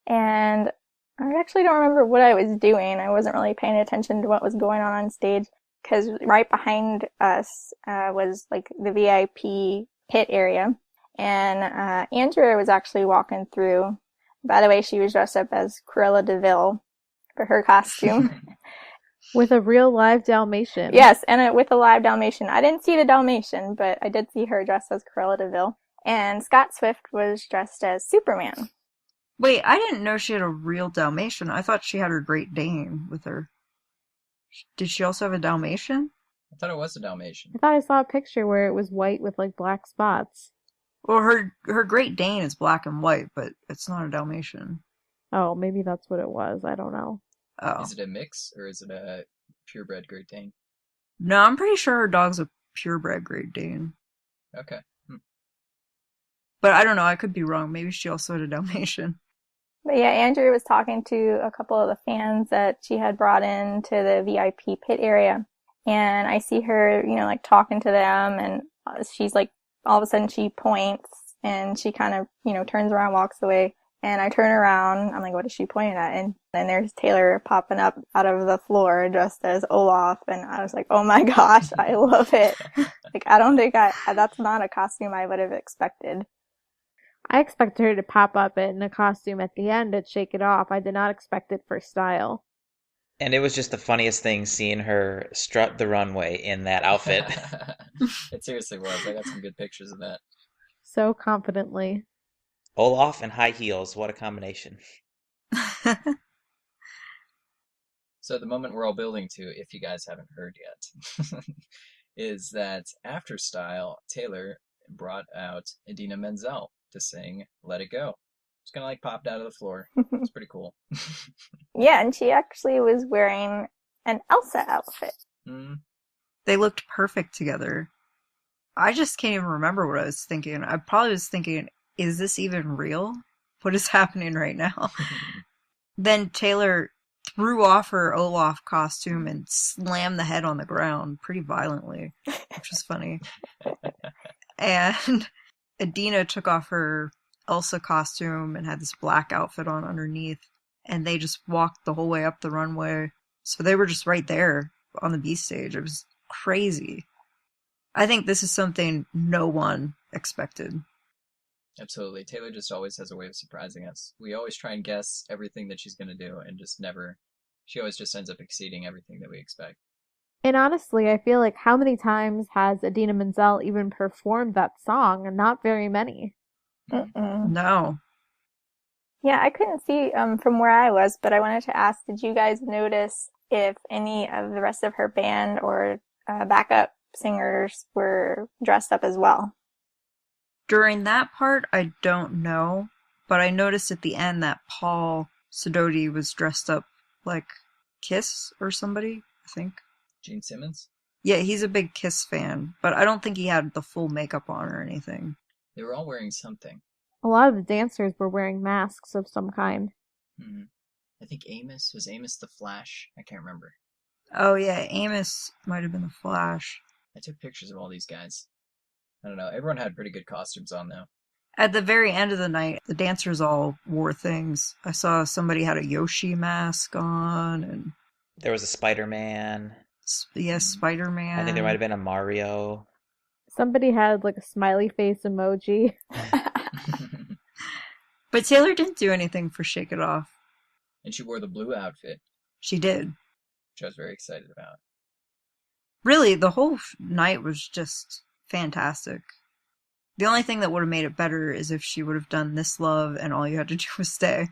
and I actually don't remember what I was doing. I wasn't really paying attention to what was going on stage, because right behind us was like the VIP pit area, and Andrea was actually walking through. By the way, she was dressed up as Cruella de Vil for her costume.
With a real live Dalmatian.
Yes, and with a live Dalmatian. I didn't see the Dalmatian, but I did see her dressed as Cruella de Vil. And Scott Swift was dressed as Superman.
Wait, I didn't know she had a real Dalmatian. I thought she had her Great Dane with her. Did she also have a Dalmatian?
I thought it was a Dalmatian.
I thought I saw a picture where it was white with like black spots.
Well, her Great Dane is black and white, but it's not a Dalmatian.
Oh, maybe that's what it was. I don't know.
Oh.
Is it a mix or is it a purebred Great Dane?
No, I'm pretty sure her dog's a purebred Great Dane.
Okay.
But I don't know, I could be wrong. Maybe she also had a Dalmatian.
But yeah, Andrew was talking to a couple of the fans that she had brought into the VIP pit area. And I see her, like talking to them, and she's like, all of a sudden she points and she kind of, turns around, walks away. And I turn around, I'm like, what is she pointing at? And then there's Taylor popping up out of the floor dressed as Olaf. And I was like, oh my gosh, I love it. Like, I don't think that's not a costume I would have expected.
I expected her to pop up in a costume at the end and shake it off. I did not expect it for style.
And it was just the funniest thing seeing her strut the runway in that outfit.
It seriously was. I got some good pictures of that.
So confidently.
Olaf and high heels, what a combination.
So the moment we're all building to, if you guys haven't heard yet, is that after Style, Taylor brought out Idina Menzel to sing Let It Go. Just kind of like popped out of the floor. It's pretty cool.
Yeah, and she actually was wearing an Elsa outfit.
Mm.
They looked perfect together. I just can't even remember what I was thinking. I probably was thinking, is this even real? What is happening right now? Then Taylor threw off her Olaf costume and slammed the head on the ground pretty violently, which was funny. And Idina took off her Elsa costume and had this black outfit on underneath, and they just walked the whole way up the runway. So they were just right there on the B stage. It was crazy. I think this is something no one expected.
Absolutely. Taylor just always has a way of surprising us. We always try and guess everything that she's going to do and just never, she always just ends up exceeding everything that we expect.
And honestly, I feel like how many times has Idina Menzel even performed that song? And not very many.
Mm-mm.
No.
Yeah, I couldn't see from where I was, but I wanted to ask, did you guys notice if any of the rest of her band or backup singers were dressed up as well?
During that part, I don't know, but I noticed at the end that Paul Sidoti was dressed up like Kiss or somebody, I think.
Gene Simmons?
Yeah, he's a big Kiss fan, but I don't think he had the full makeup on or anything.
They were all wearing something.
A lot of the dancers were wearing masks of some kind.
Hmm. I think was Amos the Flash? I can't remember.
Oh yeah, Amos might have been the Flash.
I took pictures of all these guys. I don't know. Everyone had pretty good costumes on, though.
At the very end of the night, the dancers all wore things. I saw somebody had a Yoshi mask on, and
There was a Spider-Man.
yes, Spider-Man.
I think there might have been a Mario.
Somebody had like a smiley face emoji.
But Taylor didn't do anything for Shake It Off.
And she wore the blue outfit,
She did.
which I was very excited about.
Really, the whole night was just fantastic. The only thing that would have made it better is if she would have done This Love and All You Had to Do Was Stay.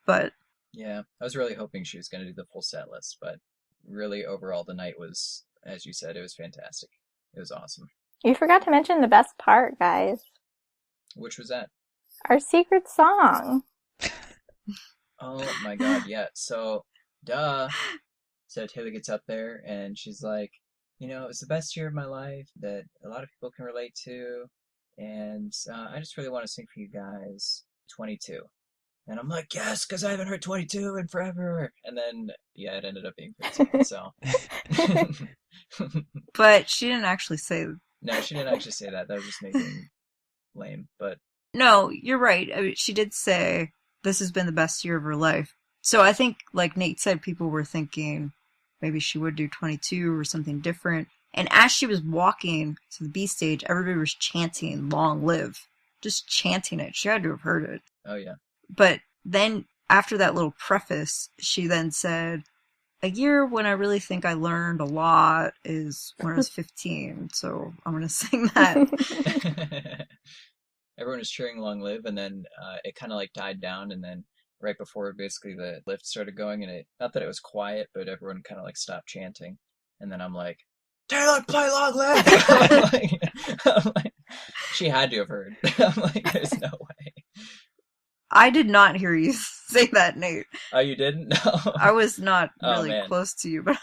But
Yeah, I was really hoping she was going to do the full set list, but really overall the night was, as you said, it was fantastic. It was awesome.
You forgot to mention the best part, guys.
Which was that?
Our secret song.
Oh my god, yeah. So, duh. So Taylor gets up there and she's like, it was the best year of my life that a lot of people can relate to. And I just really want to sing for you guys 22. And I'm like, yes, because I haven't heard 22 in forever. And then, yeah, it ended up being 13. So.
But she didn't actually say.
No, she didn't actually say that. That was just me being lame. But
No, you're right. I mean, she did say this has been the best year of her life. So I think, like Nate said, people were thinking maybe she would do 22 or something different. And as she was walking to the B stage, everybody was chanting "Long Live," just chanting it. She had to have heard it.
oh yeah.
But then after that little preface, she then said, "A year when I really think I learned a lot is when I was 15. So I'm going to sing that."
everyone was cheering "Long Live," and then it kind of like died down, and then right before basically the lift started going, and it not that it was quiet, but everyone kind of like stopped chanting, and then I'm like, "Taylor, play Long Live!" I'm like, she had to have heard. I'm like, there's no way.
I did not hear you say that, Nate.
Oh, you didn't? No.
I was not
Oh,
really
man.
close to you, but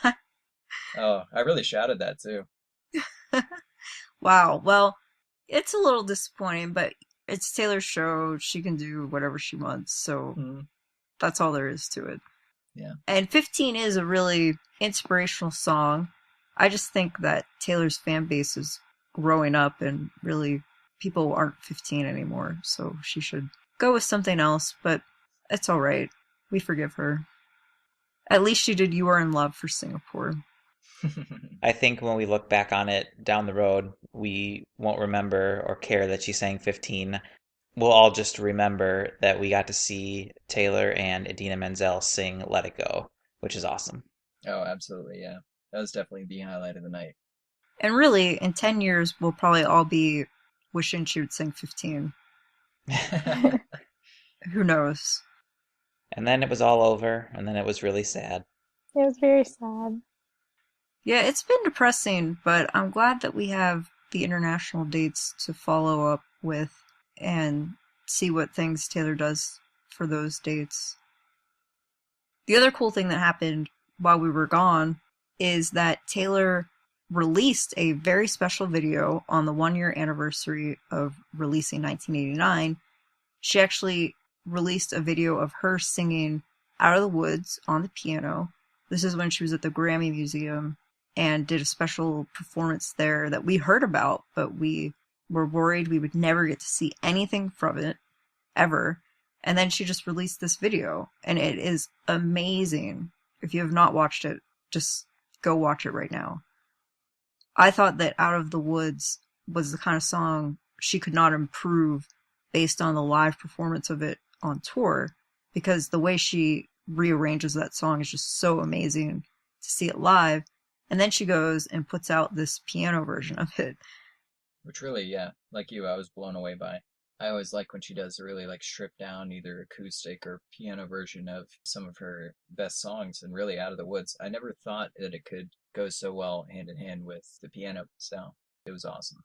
Oh, I really shouted that too.
wow. Well, it's a little disappointing, but it's Taylor's show. She can do whatever she wants, so
Mhm.
that's all there is to it.
Yeah.
And 15 is a really inspirational song. I just think that Taylor's fan base is growing up and really people aren't 15 anymore, so she should go with something else, but it's all right. We forgive her. At least she did You Are in Love for Singapore.
I think when we look back on it down the road, we won't remember or care that she sang 15. We'll all just remember that we got to see Taylor and Idina Menzel sing Let It Go, which is awesome.
Oh, absolutely, yeah. That was definitely the highlight of the night.
And really, in 10 years, we'll probably all be wishing she would sing 15. Who knows?
And then it was all over, and then it was really sad.
It was very sad.
Yeah, it's been depressing, but I'm glad that we have the international dates to follow up with and see what things Taylor does for those dates. The other cool thing that happened while we were gone is that Taylor released a very special video on the 1-year anniversary of releasing 1989. She actually released a video of her singing Out of the Woods on the piano. This is when she was at the Grammy Museum and did a special performance there that we heard about, but we were worried we would never get to see anything from it, ever. And then she just released this video, and it is amazing. If you have not watched it, just go watch it right now. I thought that Out of the Woods was the kind of song she could not improve based on the live performance of it on tour, because the way she rearranges that song is just so amazing to see it live. And then she goes and puts out this piano version of it.
Which really, yeah, like you, I was blown away by. I always like when she does a really like stripped down either acoustic or piano version of some of her best songs, and really Out of the Woods. I never thought that it could go so well hand in hand with the piano, so it was awesome.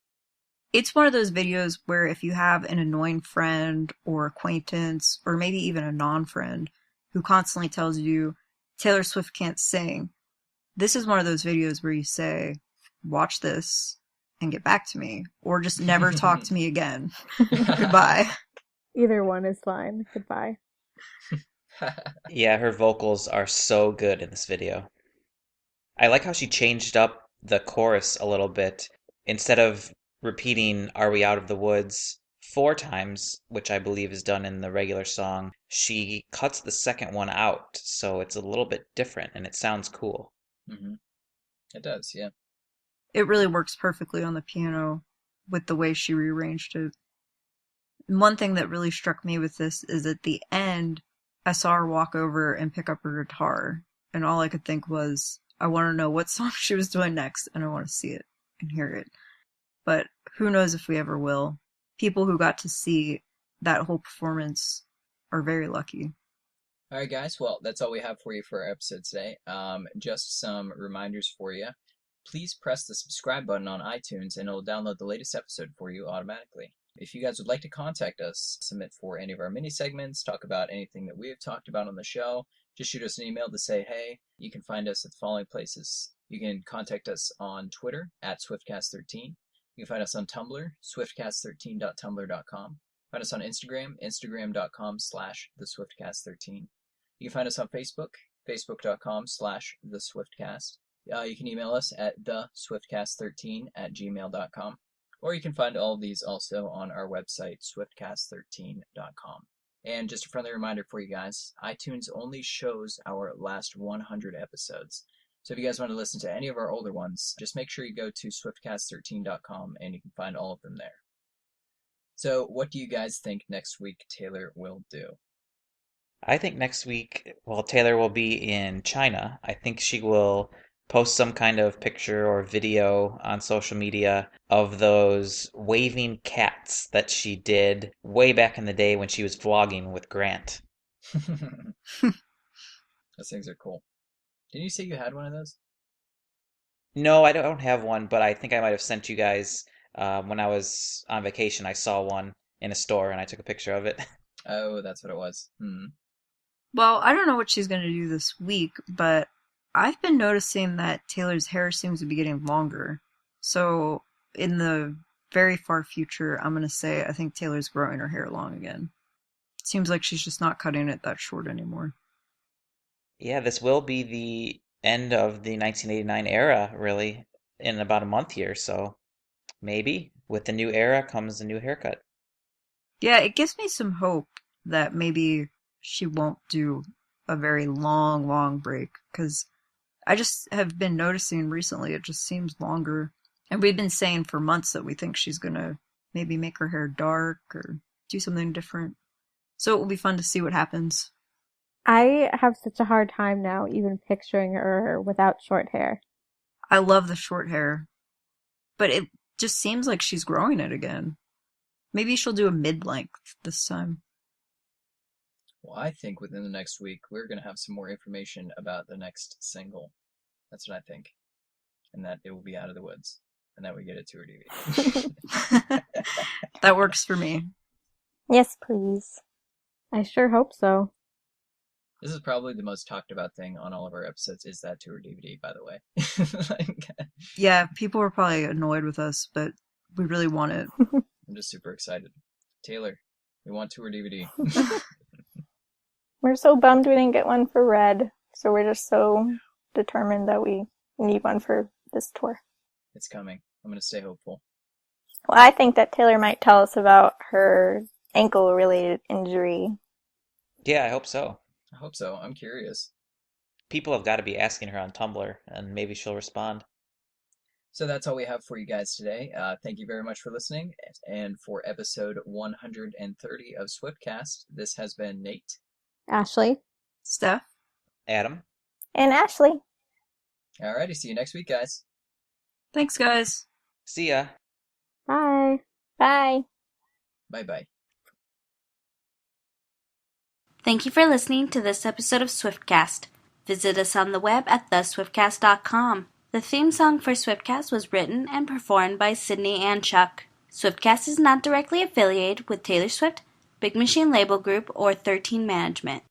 It's one of those videos where if you have an annoying friend or acquaintance, or maybe even a non-friend, who constantly tells you, Taylor Swift can't sing, this is one of those videos where you say, watch this and get back to me, or just never talk to me again. Goodbye.
Either one is fine. Goodbye.
Yeah, her vocals are so good in this video. I like how she changed up the chorus a little bit. Instead of repeating Are We Out of the Woods 4 times, which I believe is done in the regular song, she cuts the second one out, so it's a little bit different and it sounds cool.
Mm-hmm. It does, yeah.
It really works perfectly on the piano with the way she rearranged it. And one thing that really struck me with this is at the end, I saw her walk over and pick up her guitar, and all I could think was, I want to know what song she was doing next, and I want to see it and hear it. But who knows if we ever will. People who got to see that whole performance are very lucky.
All right, guys. Well, that's all we have for you for our episode today. Just some reminders for you. Please press the subscribe button on iTunes, and it'll download the latest episode for you automatically. If you guys would like to contact us, submit for any of our mini segments, talk about anything that we have talked about on the show, just shoot us an email to say hey. You can find us at the following places. You can contact us on Twitter at Swiftcast13. You can find us on Tumblr, swiftcast13.tumblr.com. Find us on Instagram, instagram.com/theswiftcast13. You can find us on Facebook, facebook.com/theswiftcast. You can email us at theswiftcast13@gmail.com. Or you can find all of these also on our website, swiftcast13.com. And just a friendly reminder for you guys, iTunes only shows our last 100 episodes. So if you guys want to listen to any of our older ones, just make sure you go to swiftcast13.com and you can find all of them there. So what do you guys think next week Taylor will do?
I think next week, well, Taylor will be in China. I think she will post some kind of picture or video on social media of those waving cats that she did way back in the day when she was vlogging with Grant.
Those things are cool. Didn't you say you had one of those?
No, I don't have one, but I think I might have sent you guys when I was on vacation. I saw one in a store and I took a picture of it.
Oh, that's what it was.
Well, I don't know what she's going to do this week, but I've been noticing that Taylor's hair seems to be getting longer. So, in the very far future, I'm going to say I think Taylor's growing her hair long again. Seems like she's just not cutting it that short anymore.
Yeah, this will be the end of the 1989 era, really, in about a month here. So maybe with the new era comes a new haircut.
Yeah, it gives me some hope that maybe she won't do a very long, long break, because I just have been noticing recently it just seems longer. And we've been saying for months that we think she's going to maybe make her hair dark or do something different. So it will be fun to see what happens.
I have such a hard time now even picturing her without short hair.
I love the short hair, but it just seems like she's growing it again. Maybe she'll do a mid-length this time.
Well, I think within the next week, we're going to have some more information about the next single. That's what I think. And that it will be Out of the Woods. And that we get a tour DVD.
That works for me.
Yes, please.
I sure hope so.
This is probably the most talked about thing on all of our episodes is that tour DVD, by the way.
Yeah, people were probably annoyed with us, but we really want it.
I'm just super excited. Taylor, we want tour DVD.
We're so bummed we didn't get one for Red, so we're just so determined that we need one for this tour.
It's coming. I'm going to stay hopeful.
Well, I think that Taylor might tell us about her ankle-related injury.
Yeah, I hope so.
I hope so. I'm curious.
People have got to be asking her on Tumblr, and maybe she'll respond.
So that's all we have for you guys today. Thank you very much for listening. And for episode 130 of Swiftcast, this has been Nate.
Ashley?
Steph?
Adam?
And Ashley.
Alrighty, see you next week, guys.
Thanks, guys.
See ya.
Bye.
Bye.
Bye-bye.
Thank you for listening to this episode of Swiftcast. Visit us on the web at theswiftcast.com. The theme song for Swiftcast was written and performed by Sydney and Chuck. Swiftcast is not directly affiliated with Taylor Swift, Big Machine Label Group, or 13 Management.